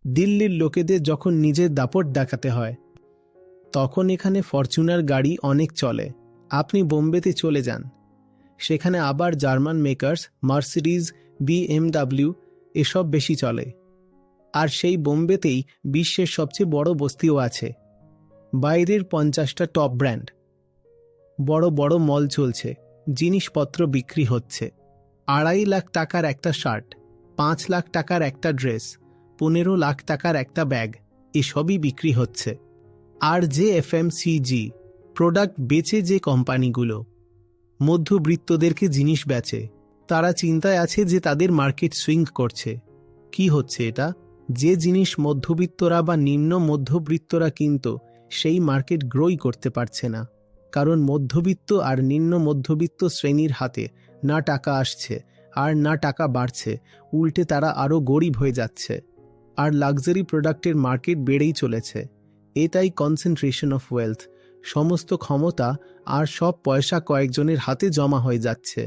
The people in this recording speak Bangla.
দিল্লির লোকেদের যখন নিজের দাপট দেখাতে হয় তখন এখানে ফরচুনার গাড়ি অনেক চলে। আপনি বোম্বেতে চলে যান, সেখানে আবার জার্মান মেকার্স মার্সিডিজ, BMW এসব বেশি চলে। আর সেই বোম্বেতেই বিশ্বের সবচেয়ে বড় বস্তিও আছে। বাইরের 50টা টপ ব্র্যান্ড, বড় বড় মল চলছে, জিনিসপত্র বিক্রি হচ্ছে। 2.5 লাখ টাকার একটা শার্ট, 5 লাখ টাকার একটা ড্রেস, 15 লাখ টাকার একটা ব্যাগ, এসবই বিক্রি হচ্ছে। আর যে FMCG প্রোডাক্ট বেচে যে কোম্পানিগুলো মধ্যবিত্তদেরকে জিনিস বেচে, তারা চিন্তায় আছে যে তাদের মার্কেট সুইং করছে। কি হচ্ছে এটা? যে জিনিস মধ্যবিত্তরা বা নিম্ন মধ্যবিত্তরা কিনত, সেই মার্কেট গ্রোই করতে পারছে না, কারণ মধ্যবিত্ত আর নিম্ন মধ্যবিত্ত শ্রেণীর হাতে না টাকা আসছে আর না টাকা বাড়ছে, উল্টে তারা আরও গরিব হয়ে যাচ্ছে। আর লাক্সারি প্রোডাক্টের মার্কেট বেড়েই চলেছে। এটাই কনসেন্ট্রেশন অফ ওয়েলথ। সমস্ত ক্ষমতা আর সব পয়সা কয়েকজনের হাতে জমা হয়ে যাচ্ছে।